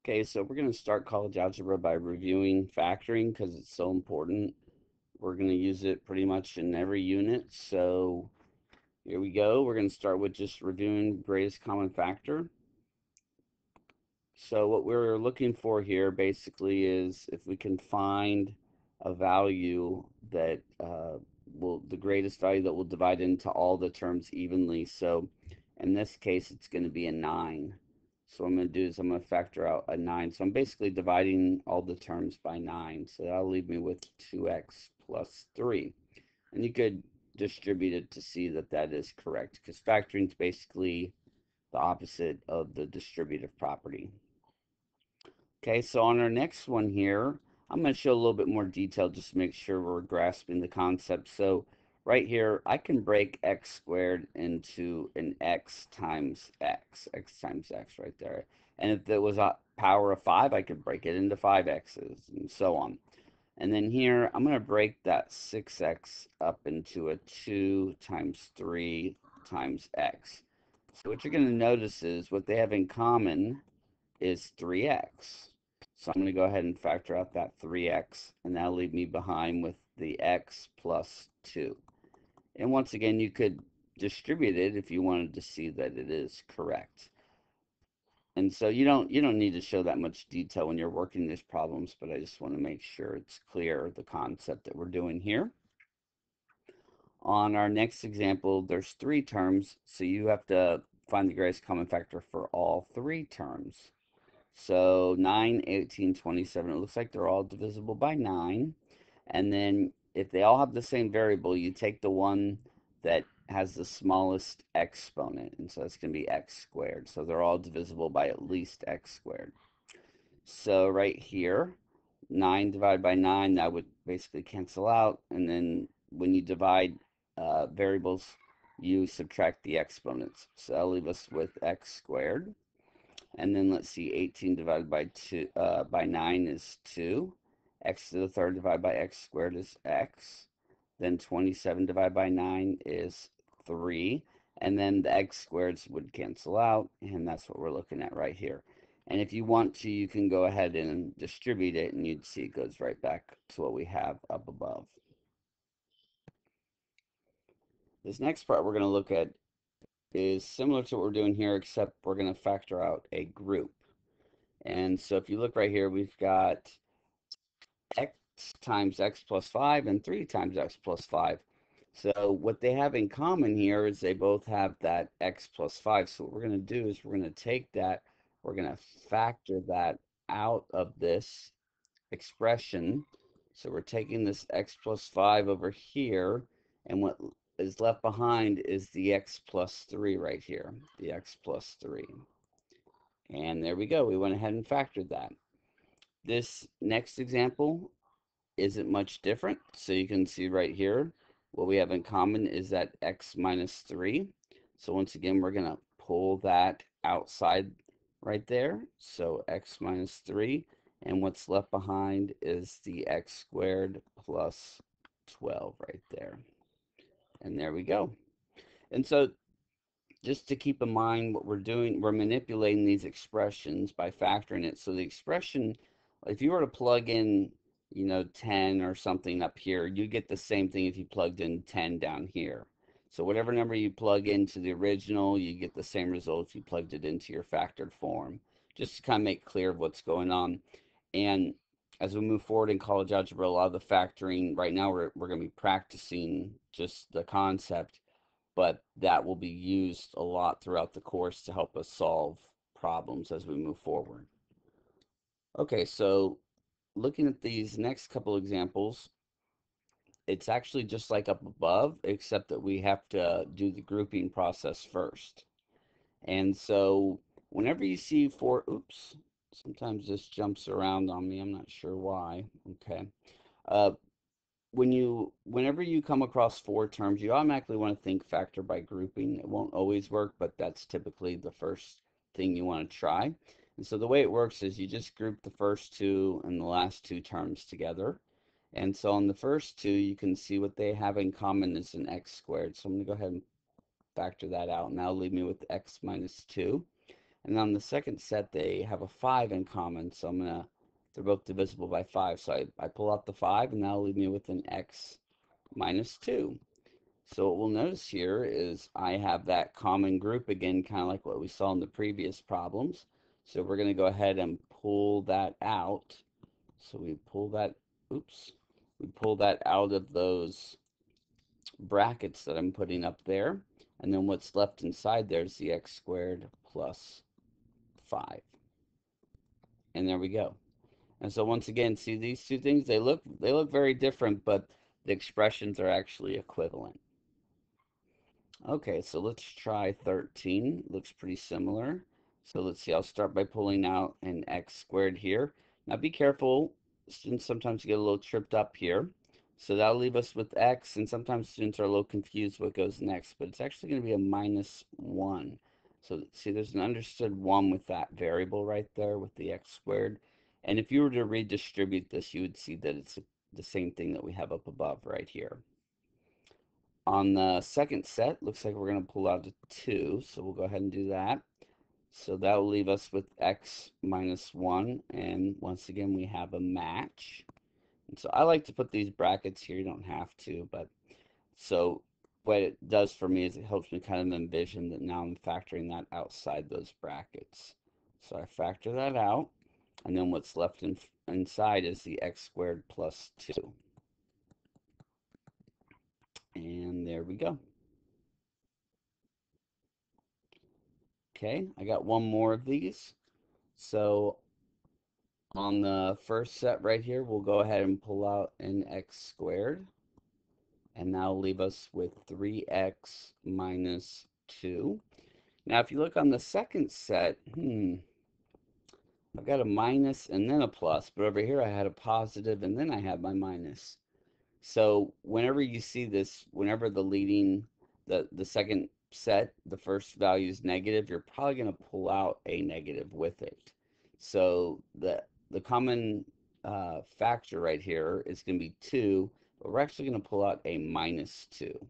Okay, so we're going to start college algebra by reviewing factoring because it's so important. We're going to use it pretty much in every unit. So here we go. We're going to start with just reviewing greatest common factor. So what we're looking for here basically is if we can find a value that the greatest value that will divide into all the terms evenly. So in this case, it's going to be a 9. So what I'm going to do is I'm going to factor out a 9. So I'm basically dividing all the terms by 9. So that'll leave me with 2x plus 3. And you could distribute it to see that that is correct because factoring is basically the opposite of the distributive property. Okay, so on our next one here, I'm going to show a little bit more detail just to make sure we're grasping the concept. So right here, I can break x squared into an x times x right there. And if there was a power of 5, I could break it into 5x's and so on. And then here, I'm going to break that 6x up into a 2 times 3 times x. So what you're going to notice is what they have in common is 3x. So I'm going to go ahead and factor out that 3x, and that'll leave me behind with the x plus 2. And once again, you could distribute it if you wanted to see that it is correct. And so you don't need to show that much detail when you're working these problems, but I just want to make sure it's clear the concept that we're doing here. On our next example, there's 3 terms, so you have to find the greatest common factor for all 3 terms. So 9, 18, 27, it looks like they're all divisible by 9. And then if they all have the same variable, you take the one that has the smallest exponent. And so it's going to be x squared. So they're all divisible by at least x squared. So right here, 9 divided by 9, that would basically cancel out. And then when you divide variables, you subtract the exponents. So that'll leave us with x squared. And then let's see, 18 divided by 9 is 2. X to the third divided by x squared is x. Then 27 divided by 9 is 3. And then the x squareds would cancel out, and that's what we're looking at right here. And if you want to, you can go ahead and distribute it, and you'd see it goes right back to what we have up above. This next part we're going to look at is similar to what we're doing here, except we're going to factor out a group. And so if you look right here, we've got x times x plus 5 and 3 times x plus 5. So what they have in common here is they both have that x plus 5. So what we're going to do is we're going to take that, we're going to factor that out of this expression. So we're taking this x plus 5 over here, and what is left behind is the x plus 3 right here, the x plus 3. And there we go. We went ahead and factored that. This next example isn't much different. So you can see right here, what we have in common is that x minus 3. So once again, we're going to pull that outside right there. So x minus 3. And what's left behind is the x squared plus 12 right there. And there we go. And so just to keep in mind what we're doing, we're manipulating these expressions by factoring it. So the expression, if you were to plug in, 10 or something up here, you get the same thing if you plugged in 10 down here. So whatever number you plug into the original, you get the same result if you plugged it into your factored form. Just to kind of make clear of what's going on. And as we move forward in college algebra, a lot of the factoring, right now we're going to be practicing just the concept, but that will be used a lot throughout the course to help us solve problems as we move forward. Okay, so looking at these next couple examples, it's actually just like up above, except that we have to do the grouping process first. And so whenever you see four, oops, sometimes this jumps around on me. I'm not sure why. Okay. Uh, whenever you come across 4 terms, you automatically want to think factor by grouping. It won't always work, but that's typically the first thing you want to try. And so the way it works is you just group the first 2 and the last 2 terms together. And so on the first 2, you can see what they have in common is an x squared. So I'm going to go ahead and factor that out, and that'll leave me with x minus 2. And on the second set, they have a 5 in common, so they're both divisible by 5. So I pull out the 5, and that'll leave me with an x minus 2. So what we'll notice here is I have that common group again, kind of like what we saw in the previous problems. So we're going to go ahead and pull that out. So we pull that, oops, we pull that out of those brackets that I'm putting up there. And then what's left inside there is the x squared plus 5. And there we go. And so once again, see these two things, they look very different, but the expressions are actually equivalent. Okay, so let's try 13. Looks pretty similar. So let's see, I'll start by pulling out an x squared here. Now be careful, students sometimes get a little tripped up here. So that'll leave us with x, and sometimes students are a little confused what goes next, but it's actually going to be a minus 1. So see, there's an understood 1 with that variable right there with the x squared. And if you were to redistribute this, you would see that it's the same thing that we have up above right here. On the second set, looks like we're going to pull out a 2, so we'll go ahead and do that. So that will leave us with x minus 1, and once again we have a match. And so I like to put these brackets here, you don't have to, but so what it does for me is it helps me kind of envision that now I'm factoring that outside those brackets. So I factor that out, and then what's left inside is the x squared plus 2. And there we go. Okay, I got one more of these. So on the first set right here, we'll go ahead and pull out an x squared. And that'll leave us with 3x minus 2. Now, if you look on the second set, I've got a minus and then a plus. But over here, I had a positive and then I had my minus. So whenever you see this, whenever the second set, the first value is negative, you're probably going to pull out a negative with it. So the common factor right here is going to be 2, but we're actually going to pull out a minus 2.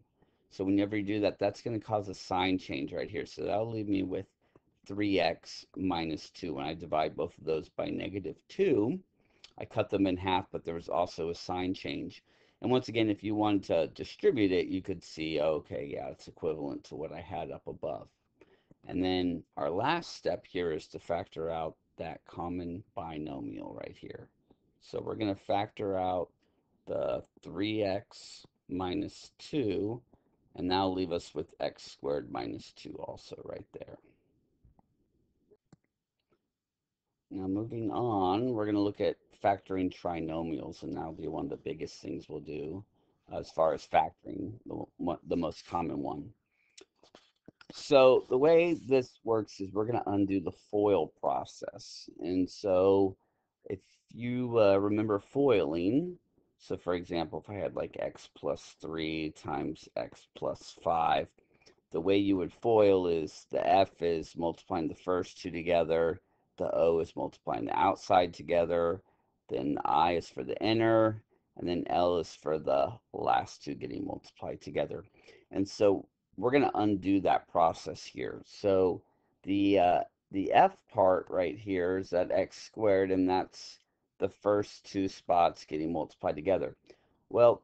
So whenever you do that, that's going to cause a sign change right here. So that'll leave me with 3x minus 2. When I divide both of those by negative 2, I cut them in half, but there was also a sign change. And once again, if you wanted to distribute it, you could see, okay, yeah, it's equivalent to what I had up above. And then our last step here is to factor out that common binomial right here. So we're going to factor out the 3x minus 2, and that'll leave us with x squared minus 2 also right there. Now moving on, we're going to look at factoring trinomials, and that'll be one of the biggest things we'll do as far as factoring, the most common one. So the way this works is we're going to undo the FOIL process. And so if you remember foiling, so for example, if I had like x plus 3 times x plus 5, the way you would FOIL is the F is multiplying the first two together, the O is multiplying the outside together, then I is for the inner, and then L is for the last two getting multiplied together. And so we're going to undo that process here. So the F part right here is that x squared, and that's the first two spots getting multiplied together. Well,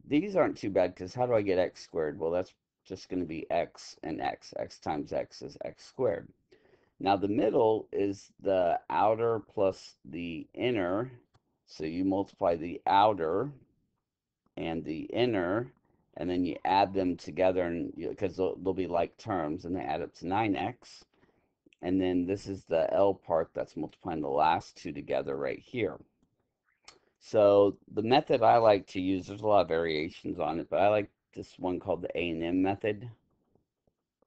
these aren't too bad because how do I get x squared? Well, that's just going to be x and x. X times x is x squared. Now the middle is the outer plus the inner. So you multiply the outer and the inner, and then you add them together, and because they'll be like terms, and they add up to 9x. And then this is the L part that's multiplying the last two together right here. So the method I like to use, there's a lot of variations on it, but I like this one called the A&M method.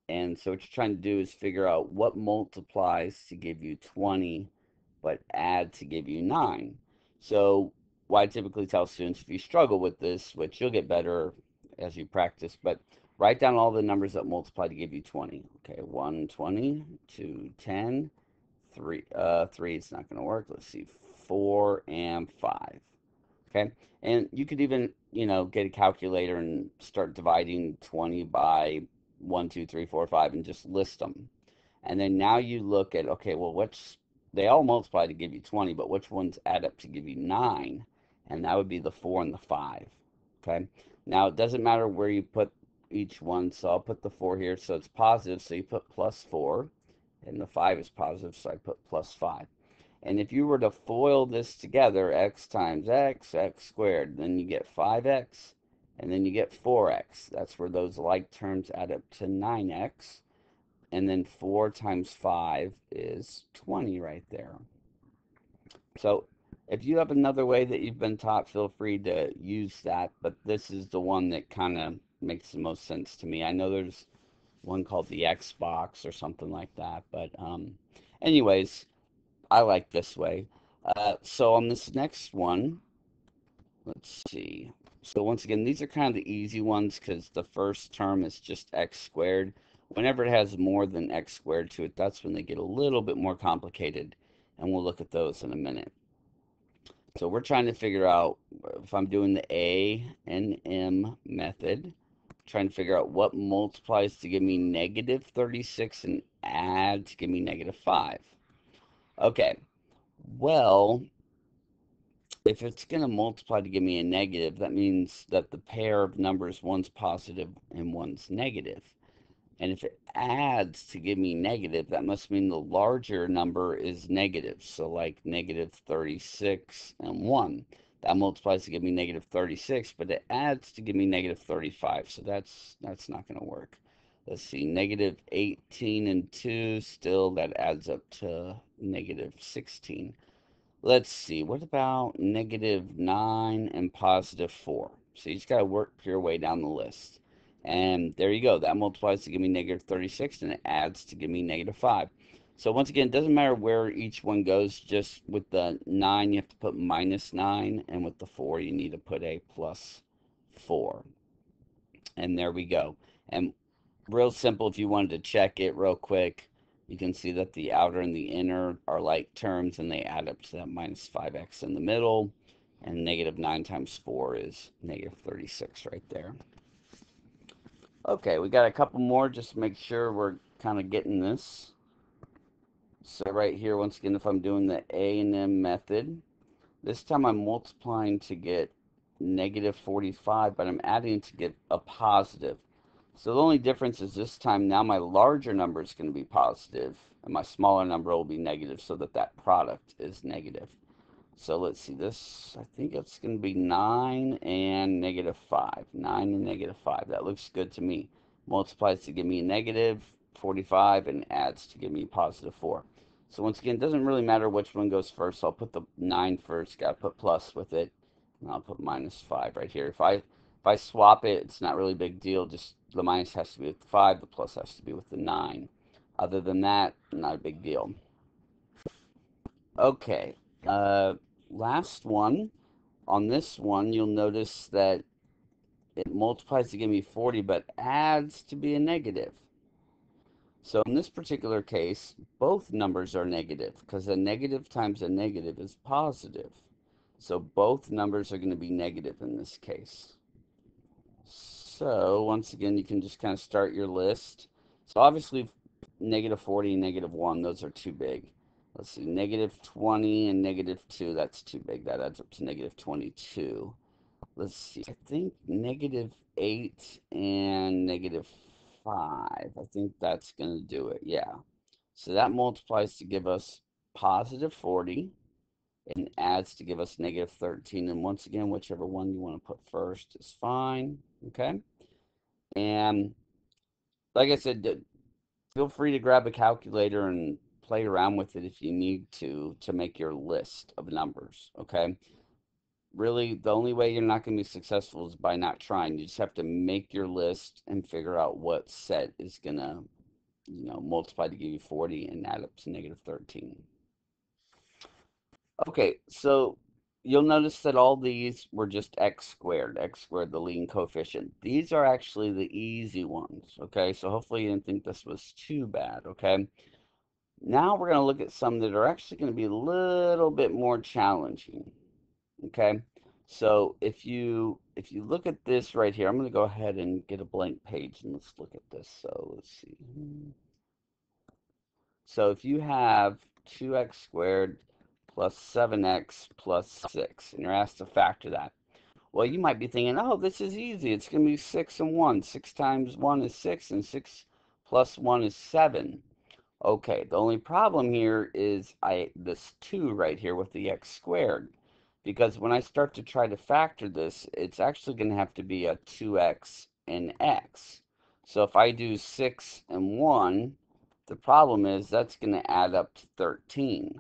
And so what you're trying to do is figure out what multiplies to give you 20, but add to give you 9. So what I typically tell students, if you struggle with this, which you'll get better as you practice, but write down all the numbers that multiply to give you 20. Okay, 1, 20, 2, 10, 3, 3 is not going to work. Let's see, 4 and 5. Okay, and you could even, get a calculator and start dividing 20 by 1, 2, 3, 4, 5 and just list them. And then now you look at, okay, well, they all multiply to give you 20, but which ones add up to give you 9? And that would be the 4 and the 5. Okay. Now, it doesn't matter where you put each one, so I'll put the 4 here, so it's positive, so you put plus 4, and the 5 is positive, so I put plus 5. And if you were to FOIL this together, x times x, x squared, then you get 5x, and then you get 4x. That's where those like terms add up to 9x. And then 4 times 5 is 20 right there. So if you have another way that you've been taught, feel free to use that. But this is the one that kind of makes the most sense to me. I know there's one called the Xbox or something like that. But anyways, I like this way. So on this next one, let's see. So once again, these are kind of the easy ones because the first term is just x squared. Whenever it has more than x squared to it, that's when they get a little bit more complicated. And we'll look at those in a minute. So we're trying to figure out if I'm doing the A and M method, trying to figure out what multiplies to give me negative 36 and add to give me negative 5. Okay, well, if it's going to multiply to give me a negative, that means that the pair of numbers, one's positive and one's negative. And if it adds to give me negative, that must mean the larger number is negative. So like negative 36 and 1. That multiplies to give me negative 36, but it adds to give me negative 35. So that's not going to work. Let's see, negative 18 and 2, still that adds up to negative 16. Let's see, what about negative 9 and positive 4? So you just got to work your way down the list. And there you go. That multiplies to give me negative 36, and it adds to give me negative 5. So once again, it doesn't matter where each one goes. Just with the 9, you have to put minus 9. And with the 4, you need to put a plus 4. And there we go. And real simple, if you wanted to check it real quick, you can see that the outer and the inner are like terms, and they add up to that minus 5x in the middle, and negative 9 times 4 is negative 36 right there. Okay, we got a couple more just to make sure we're kind of getting this. So right here, once again, if I'm doing the A and M method, this time I'm multiplying to get negative 45, but I'm adding to get a positive. So the only difference is this time now my larger number is going to be positive and my smaller number will be negative, so that product is negative. So let's see, this, I think it's going to be 9 and negative 5. 9 and negative 5. That looks good to me. Multiplies to give me a negative 45 and adds to give me positive 4. So once again, it doesn't really matter which one goes first. So I'll put the 9 first. Got to put plus with it. And I'll put minus 5 right here. If I swap it, it's not really a big deal. Just the minus has to be with the 5. The plus has to be with the 9. Other than that, not a big deal. Okay. Uh, Last one. On this one, you'll notice that it multiplies to give me 40, but adds to be a negative. So in this particular case, both numbers are negative because a negative times a negative is positive. So both numbers are going to be negative in this case. So once again, you can just kind of start your list. So obviously, negative 40 and negative 1, those are too big. Let's see, negative 20 and negative 2, that's too big. That adds up to negative 22. Let's see, I think negative 8 and negative 5. I think that's going to do it, yeah. So that multiplies to give us positive 40 and adds to give us negative 13. And once again, whichever one you want to put first is fine, okay? And like I said, feel free to grab a calculator and play around with it if you need to make your list of numbers, okay? Really, the only way you're not going to be successful is by not trying. You just have to make your list and figure out what set is going to, multiply to give you 40 and add up to negative 13. Okay, so you'll notice that all these were just x squared, the leading coefficient. These are actually the easy ones, okay? So hopefully you didn't think this was too bad, okay? Now we're going to look at some that are actually going to be a little bit more challenging, okay? So if you look at this right here, I'm going to go ahead and get a blank page and let's look at this. So let's see. So if you have 2x squared plus 7x plus 6, and you're asked to factor that, well, you might be thinking, oh, this is easy. It's going to be 6 and 1. 6 times 1 is 6, and 6 plus 1 is 7. Okay, the only problem here is this 2 right here with the x squared. Because when I start to try to factor this, it's actually going to have to be a 2x and x. So if I do 6 and 1, the problem is that's going to add up to 13.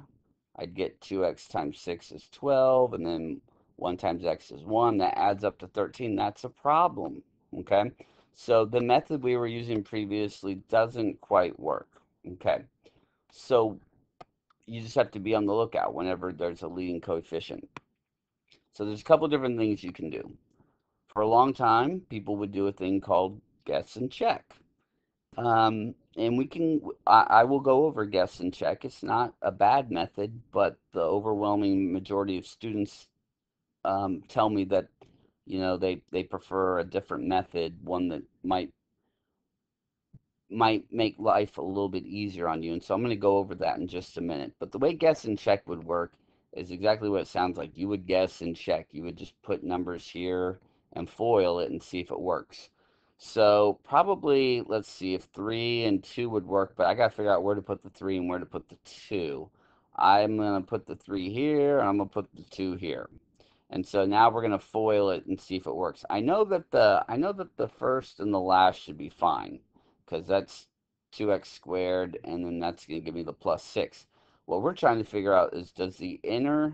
I'd get 2x times 6 is 12, and then 1 times x is 1. That adds up to 13. That's a problem, okay? So the method we were using previously doesn't quite work, okay? So you just have to be on the lookout whenever there's a leading coefficient. So there's a couple different things you can do. For a long time, people would do a thing called guess and check. And I will go over guess and check. It's not a bad method, but the overwhelming majority of students tell me that, they prefer a different method, one that might make life a little bit easier on you. And so I'm going to go over that in just a minute. But the way guess and check would work is exactly what it sounds like. You would guess and check. You would just put numbers here and FOIL it and see if it works. So probably, let's see, if 3 and 2 would work, but I got to figure out where to put the 3 and where to put the 2. I'm going to put the 3 here, and I'm going to put the 2 here. And so now we're going to FOIL it and see if it works. I know that the first and the last should be fine, because that's 2x squared, and then that's going to give me the plus 6. What we're trying to figure out is, does the inner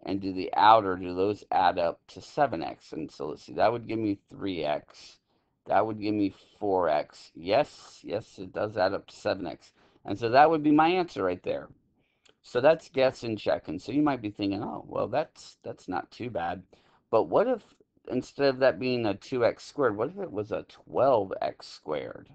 and do the outer, do those add up to 7x? And so let's see, that would give me 3x. That would give me 4x. Yes, it does add up to 7x. And so that would be my answer right there. So that's guess and check. And so you might be thinking, oh, well, that's not too bad. But what if, instead of that being a 2x squared, what if it was a 12x squared?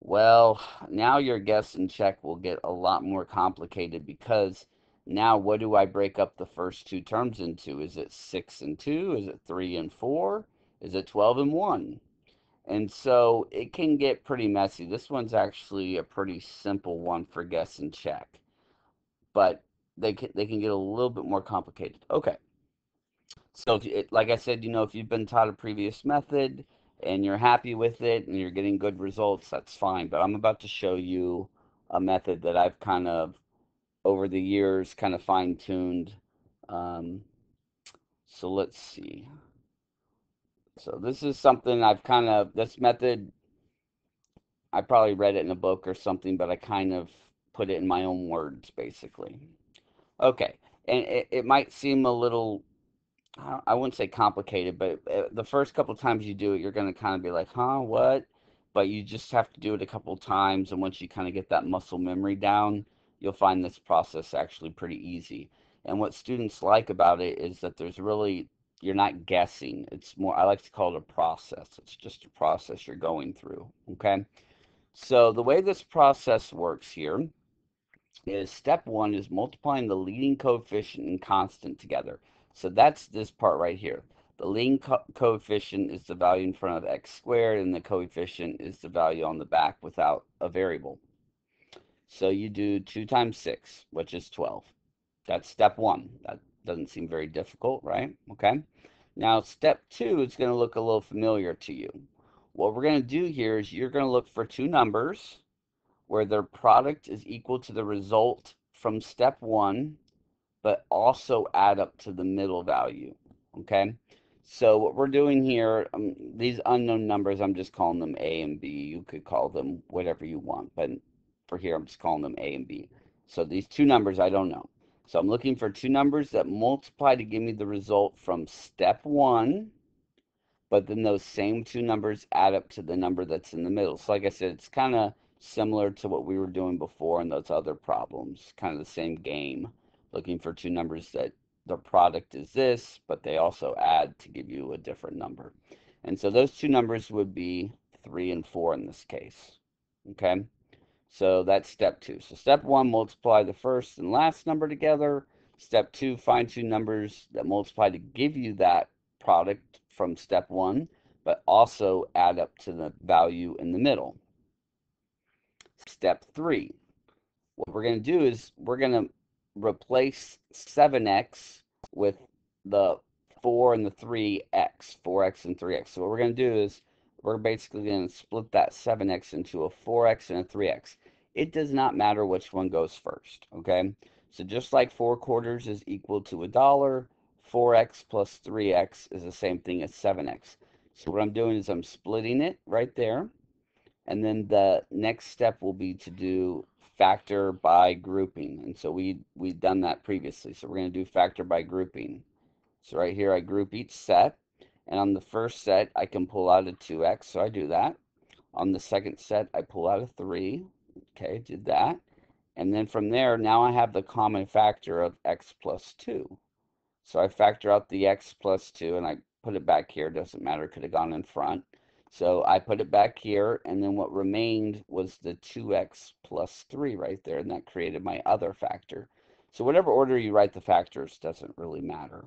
Well, now your guess and check will get a lot more complicated, because now what do I break up the first two terms into? Is it 6 and 2? Is it 3 and 4? Is it 12 and 1? And so it can get pretty messy. This one's actually a pretty simple one for guess and check, but they can get a little bit more complicated. Okay, so like I said, if you've been taught a previous method and you're happy with it and you're getting good results, that's fine. But I'm about to show you a method that I've kind of over the years kind of fine-tuned. Um, so let's see. So this is something this method, I probably read it in a book or something, but I kind of put it in my own words, basically. Okay, and it might seem a little, I wouldn't say complicated, but the first couple times you do it, you're going to kind of be like, huh, what? But you just have to do it a couple times, and once you kind of get that muscle memory down, you'll find this process actually pretty easy. And what students like about it is that you're not guessing. It's more, I like to call it a process. It's just a process you're going through, okay? So the way this process works here is step one is multiplying the leading coefficient and constant together. So that's this part right here. The leading coefficient is the value in front of x squared, and the coefficient is the value on the back without a variable. So you do 2 times 6, which is 12. That's step one. That doesn't seem very difficult, right? Okay. Now, step two is going to look a little familiar to you. What we're going to do here is you're going to look for two numbers where their product is equal to the result from step one, but also add up to the middle value, okay? So what we're doing here, these unknown numbers, I'm just calling them A and B. You could call them whatever you want, but for here, I'm just calling them A and B. So these two numbers, I don't know. So I'm looking for two numbers that multiply to give me the result from step one, but then those same two numbers add up to the number that's in the middle. So like I said, it's kind of similar to what we were doing before in those other problems, kind of the same game, looking for two numbers that the product is this, but they also add to give you a different number. And so those two numbers would be 3 and 4 in this case, okay? So that's step two. So step one, multiply the first and last number together. Step two, find two numbers that multiply to give you that product from step one, but also add up to the value in the middle. Step three, what we're going to do is we're going to replace 7x with the 4 and the 3x, 4x and 3x. So what we're going to do is we're basically going to split that 7x into a 4x and a 3x. It does not matter which one goes first, okay? So just like 4 quarters is equal to a dollar, 4x plus 3x is the same thing as 7x. So what I'm doing is I'm splitting it right there. And then the next step will be to do factor by grouping. And so we've done that previously. So we're going to do factor by grouping. So right here, I group each set. And on the first set, I can pull out a 2x. So I do that. On the second set, I pull out a 3. Okay, did that. And then from there, now I have the common factor of x plus 2. So I factor out the x plus 2, and I put it back here. Doesn't matter, could have gone in front. So I put it back here, and then what remained was the 2x plus 3 right there, and that created my other factor. So whatever order you write the factors doesn't really matter.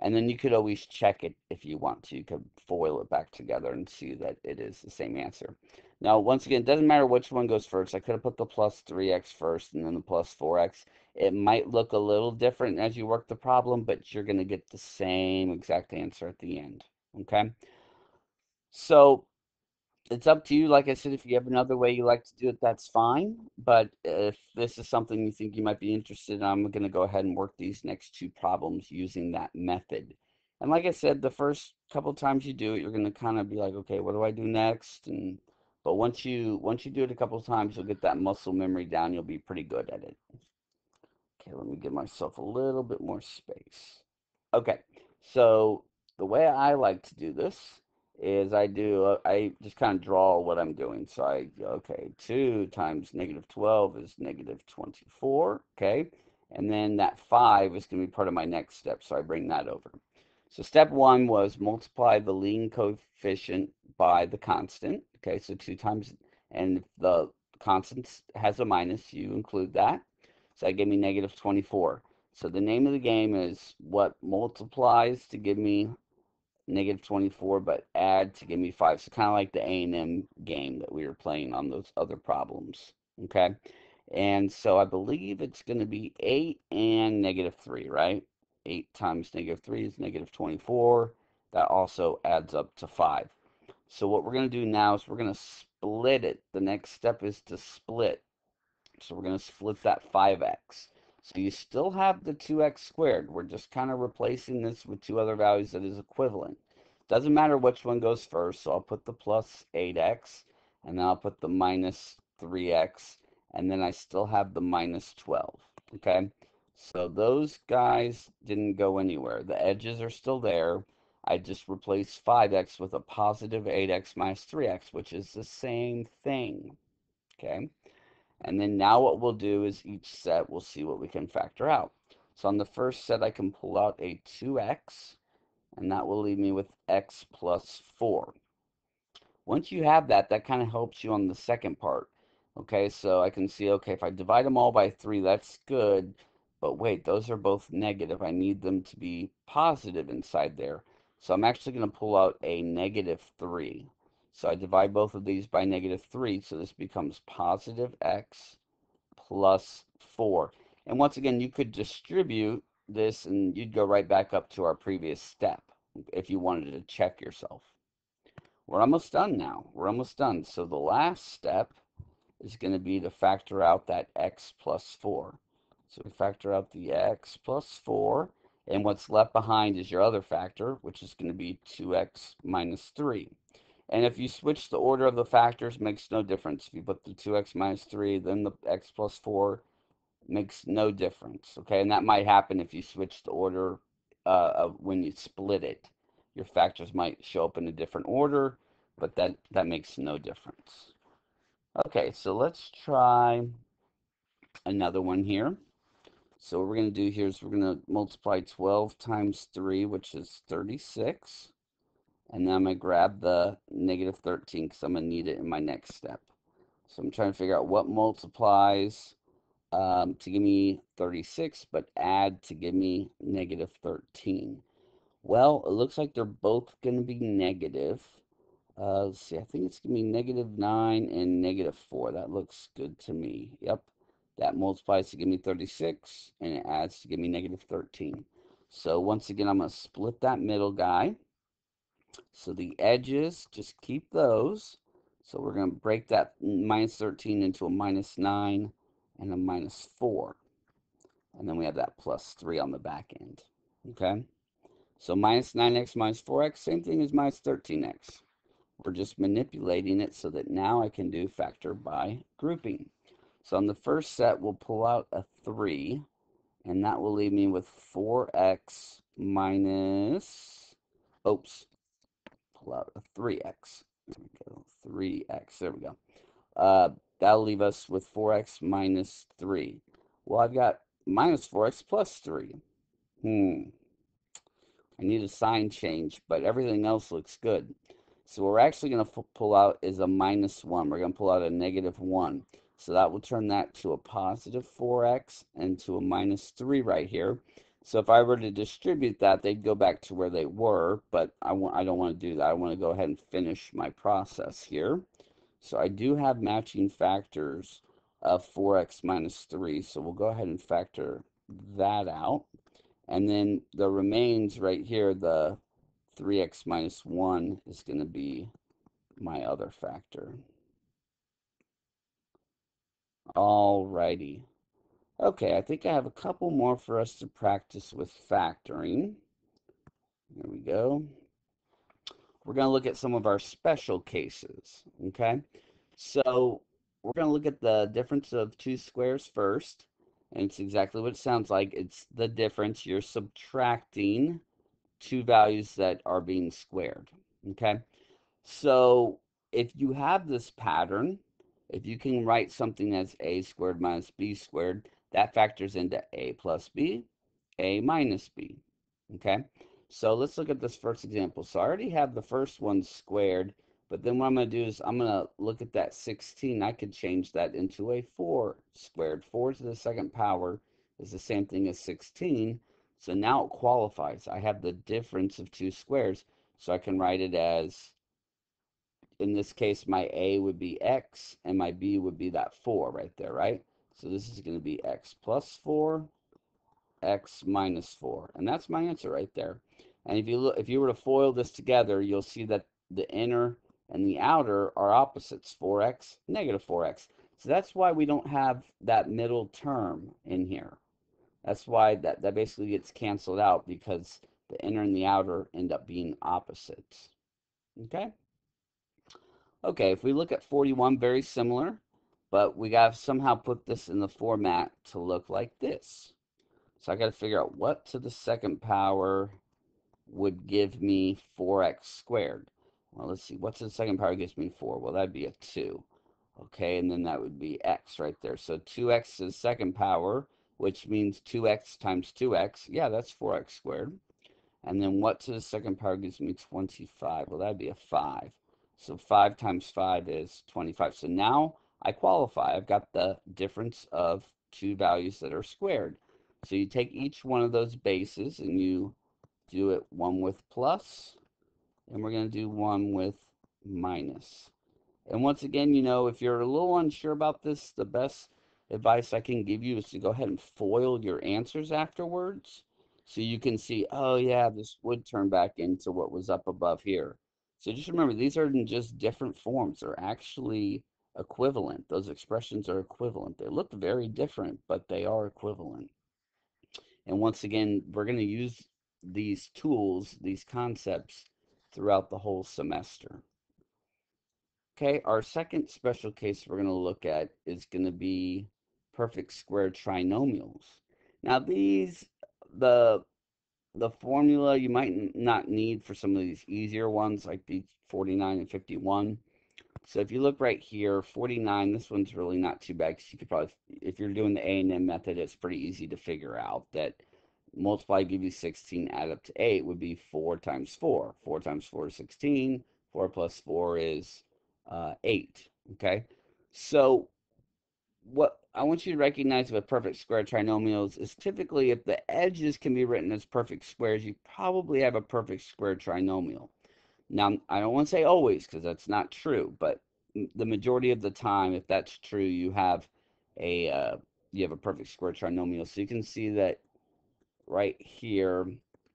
And then you could always check it if you want to. You could FOIL it back together and see that it is the same answer. Now, once again, it doesn't matter which one goes first. I could have put the plus 3x first and then the plus 4x. It might look a little different as you work the problem, but you're going to get the same exact answer at the end. Okay? So it's up to you. Like I said, if you have another way you like to do it, that's fine. But if this is something you think you might be interested in, I'm going to go ahead and work these next 2 problems using that method. And like I said, the first couple times you do it, you're going to kind of be like, okay, what do I do next? But once you do it a couple times, you'll get that muscle memory down. You'll be pretty good at it. Okay, let me give myself a little bit more space. Okay, so the way I like to do this is I just kind of draw what I'm doing. So okay, 2 times negative 12 is negative 24, okay? And then that 5 is going to be part of my next step, so I bring that over. So step 1 was multiply the leading coefficient by the constant, okay? So 2 times, and if the constant has a minus, you include that. So that gave me negative 24. So the name of the game is what multiplies to give me negative 24, but add to give me 5. So kind of like the A&M game that we were playing on those other problems. Okay. And so I believe it's going to be 8 and negative 3, right? 8 times negative 3 is negative 24. That also adds up to 5. So what we're going to do now is we're going to split it. The next step is to split. So we're going to split that 5x. So you still have the 2x squared. We're just kind of replacing this with 2 other values that is equivalent. Doesn't matter which one goes first, so I'll put the plus 8x, and then I'll put the minus 3x, and then I still have the minus 12, okay? So those guys didn't go anywhere. The edges are still there. I just replaced 5x with a positive 8x minus 3x, which is the same thing, okay? And then now what we'll do is each set we'll see what we can factor out. So on the first set I can pull out a 2x, and that will leave me with x plus 4. Once you have that, that kind of helps you on the second part. Okay, so I can see, okay, if I divide them all by 3, that's good. But wait, those are both negative. I need them to be positive inside there. So I'm actually going to pull out a negative 3. So I divide both of these by negative 3, so this becomes positive x plus 4. And once again, you could distribute this and you'd go right back up to our previous step if you wanted to check yourself. We're almost done now. We're almost done. So the last step is going to be to factor out that x plus 4. So we factor out the x plus 4, and what's left behind is your other factor, which is going to be 2x minus 3. And if you switch the order of the factors, makes no difference. If you put the 2x minus 3, then the x plus 4, makes no difference. Okay, and that might happen if you switch the order of when you split it. Your factors might show up in a different order, but that makes no difference. Okay, so let's try another one here. So what we're going to do here is we're going to multiply 12 times 3, which is 36. And then I'm going to grab the negative 13 because I'm going to need it in my next step. So I'm trying to figure out what multiplies to give me 36, but add to give me negative 13. Well, it looks like they're both going to be negative. Let's see, I think it's going to be negative 9 and negative 4. That looks good to me. Yep. That multiplies to give me 36, and it adds to give me negative 13. So once again, I'm going to split that middle guy. So the edges, just keep those. So we're going to break that minus 13 into a minus 9 and a minus 4. And then we have that plus 3 on the back end. Okay? So minus 9x minus 4x, same thing as minus 13x. We're just manipulating it so that now I can do factor by grouping. So on the first set, we'll pull out a 3, and that will leave me with 4x minus, oops, pull out a 3x. There we go, 3x, there we go. That'll leave us with 4x minus 3. Well, I've got minus 4x plus 3. I need a sign change, but everything else looks good. So what we're actually going to pull out is a minus 1. We're going to pull out a negative 1. So that will turn that to a positive 4x and to a minus 3 right here. So if I were to distribute that, they'd go back to where they were, but I don't want to do that. I want to go ahead and finish my process here. So I do have matching factors of 4x minus 3. So we'll go ahead and factor that out. And then the remains right here, the 3x minus 1 is going to be my other factor. Alrighty. Okay, I think I have a couple more for us to practice with factoring. Here we go. We're going to look at some of our special cases, okay? So we're going to look at the difference of two squares first, and it's exactly what it sounds like. It's the difference. You're subtracting two values that are being squared, okay? So if you have this pattern, if you can write something as a squared minus b squared, that factors into a plus b, a minus b. Okay, so let's look at this first example. So I already have the first one squared, but then what I'm going to do is I'm going to look at that 16. I could change that into a 4 squared. 4 to the second power is the same thing as 16. So now it qualifies. I have the difference of two squares. So I can write it as, in this case, my a would be x, and my b would be that 4 right there, right? So this is going to be x plus 4, x minus 4. And that's my answer right there. And if you look, if you were to FOIL this together, you'll see that the inner and the outer are opposites, 4x, negative 4x. So that's why we don't have that middle term in here. That's why that basically gets canceled out, because the inner and the outer end up being opposites. Okay? Okay, if we look at 41, very similar, but we got to somehow put this in the format to look like this. So I got to figure out what to the second power would give me 4x squared. Well, let's see. What to the second power gives me 4? Well, that'd be a 2. Okay, and then that would be x right there. So 2x to the second power, which means 2x times 2x. Yeah, that's 4x squared. And then what to the second power gives me 25? Well, that'd be a 5. So 5 times 5 is 25. So now I qualify. I've got the difference of two values that are squared. So you take each one of those bases and you do it one with plus, and we're going to do one with minus. And once again, if you're a little unsure about this, the best advice I can give you is to go ahead and FOIL your answers afterwards, so you can see, oh yeah, this would turn back into what was up above here. So just remember, these are in just different forms. They're actually equivalent. Those expressions are equivalent. They look very different, but they are equivalent. And once again, we're going to use these tools, these concepts, throughout the whole semester. Okay, our second special case we're going to look at is going to be perfect square trinomials. Now the the formula you might not need for some of these easier ones, like the 49 and 51. So if you look right here, 49, this one's really not too bad, because you could probably, if you're doing the A&M method, it's pretty easy to figure out that multiply give you 16, add up to 8 would be 4 times 4. 4 times 4 is 16. 4 plus 4 is 8. Okay? So what I want you to recognize with perfect square trinomials is, typically if the edges can be written as perfect squares, you probably have a perfect square trinomial. Now, I don't want to say always, because that's not true, but the majority of the time, if that's true, you have a you have a perfect square trinomial. So you can see that right here,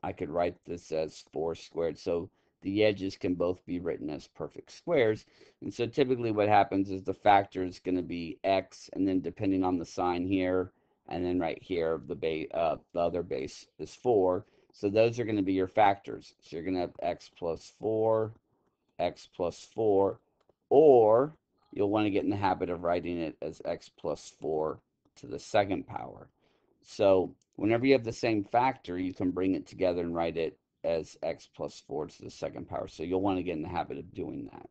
I could write this as 4 squared. So the edges can both be written as perfect squares. And so typically what happens is the factor is going to be x, and then depending on the sign here, and then right here, the other base is 4. So those are going to be your factors. So you're going to have x plus 4, x plus 4, or you'll want to get in the habit of writing it as x plus 4 to the second power. So whenever you have the same factor, you can bring it together and write it as x plus 4 to the second power. So you'll want to get in the habit of doing that.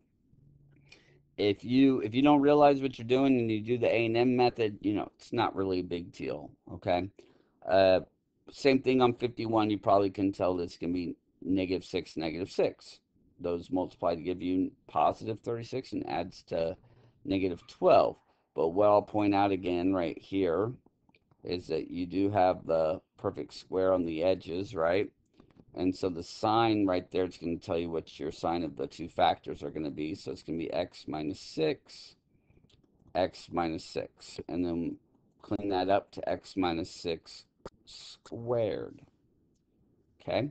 If you don't realize what you're doing and you do the A&M method, it's not really a big deal, okay? Uh, Same thing on 51, you probably can tell this can be -6, -6. Those multiply to give you positive 36 and adds to -12. But what I'll point out again right here is that you do have the perfect square on the edges, right? And so the sign right there is going to tell you what your sign of the two factors are going to be. So it's going to be x minus 6, x minus 6. And then clean that up to x minus 6 squared. Okay.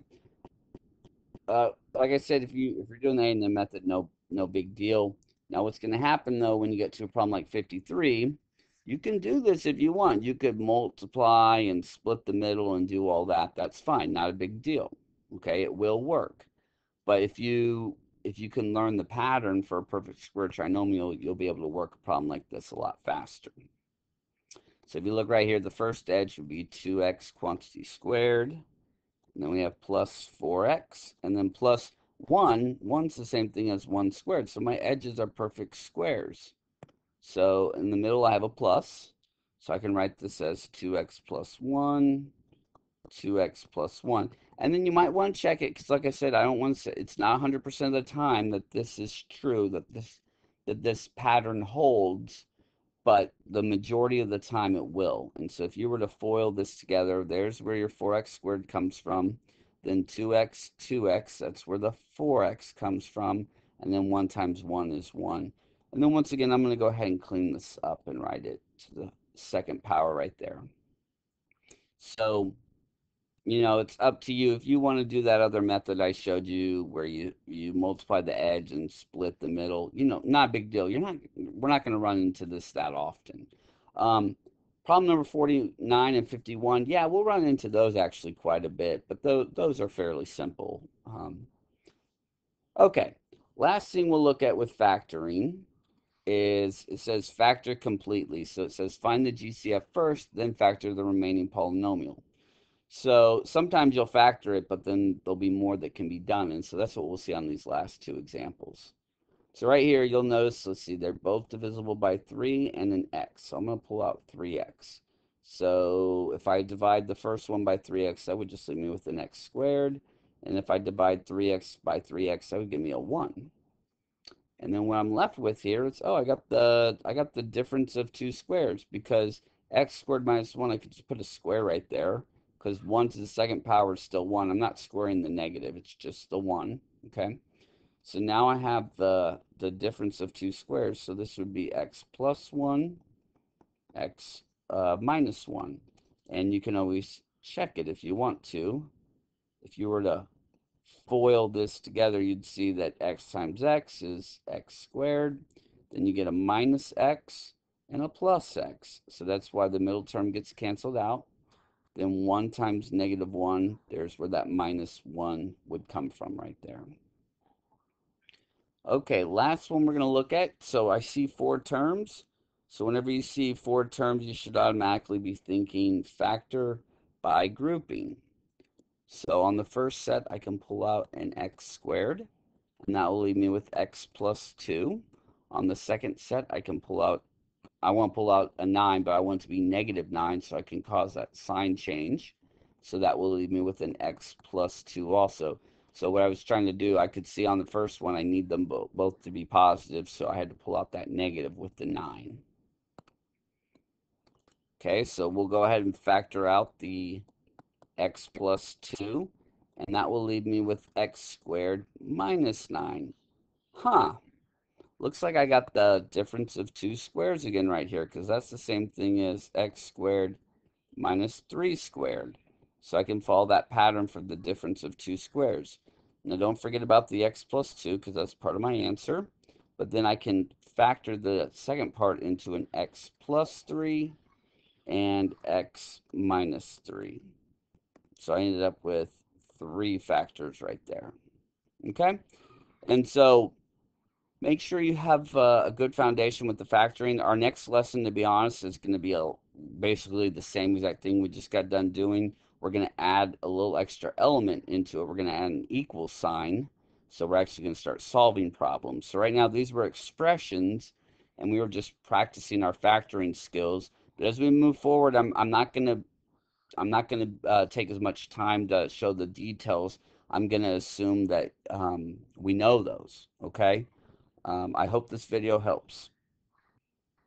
Like I said, if you're doing the A&M method, no big deal. Now what's going to happen though when you get to a problem like 53, you can do this if you want. You could multiply and split the middle and do all that. That's fine, not a big deal. Okay, it will work. But if you can learn the pattern for a perfect square trinomial, you'll be able to work a problem like this a lot faster. So if you look right here, the first edge would be 2x quantity squared. And then we have plus 4x, and then plus 1. 1's the same thing as 1 squared, so my edges are perfect squares. So in the middle I have a plus, so I can write this as 2x plus 1, 2x plus 1. And then you might want to check it, because like I said, I don't want to say, it's not 100% of the time that this is true, that this pattern holds, but the majority of the time it will. And so if you were to FOIL this together, there's where your 4x squared comes from. Then 2x, 2x, that's where the 4x comes from. And then 1 times 1 is 1. And then once again, I'm going to go ahead and clean this up and write it to the second power right there. So, it's up to you. If you want to do that other method I showed you where you multiply the edge and split the middle, not a big deal. We're not going to run into this that often. Problem number 49 and 51, yeah, we'll run into those actually quite a bit, but those are fairly simple. Okay, last thing we'll look at with factoring is it says factor completely. So it says find the GCF first, then factor the remaining polynomial. So sometimes you'll factor it, but then there'll be more that can be done. And so that's what we'll see on these last two examples. So right here, you'll notice, let's see, they're both divisible by 3 and an x. So I'm going to pull out 3x. So if I divide the first one by 3x, that would just leave me with an x squared. And if I divide 3x by 3x, that would give me a 1. And then what I'm left with here is, I got the difference of two squares, because x squared minus 1, I could just put a square right there, because 1 to the second power is still 1. I'm not squaring the negative, it's just the 1, okay? So now I have the difference of two squares, so this would be x plus 1, x minus 1. And you can always check it if you want to. If you were to FOIL this together, you'd see that x times x is x squared. Then you get a minus x and a plus x. So that's why the middle term gets canceled out. Then 1 times -1, there's where that minus 1 would come from right there. Okay, last one we're going to look at. So I see 4 terms. So whenever you see 4 terms, you should automatically be thinking factor by grouping. So on the first set, I can pull out an x squared, and that will leave me with x plus 2. On the second set, I want to pull out a 9, but I want it to be -9, so I can cause that sign change. So that will leave me with an x plus 2 also. So what I was trying to do, I could see on the first one, I need them both to be positive, so I had to pull out that negative with the 9. Okay, so we'll go ahead and factor out the x plus 2, and that will leave me with x squared minus 9. Huh. Looks like I got the difference of two squares again right here, because that's the same thing as x squared minus 3 squared. So I can follow that pattern for the difference of two squares. Now don't forget about the x plus 2, because that's part of my answer. But then I can factor the second part into an x plus 3 and x minus 3. So I ended up with 3 factors right there. Okay? And so make sure you have a good foundation with the factoring. Our next lesson, to be honest, is going to be basically the same exact thing we just got done doing. We're going to add a little extra element into it. We're going to add an equal sign. So we're actually going to start solving problems. So right now, these were expressions, and we were just practicing our factoring skills. But as we move forward, I'm not going to take as much time to show the details. I'm going to assume that we know those. Okay. I hope this video helps.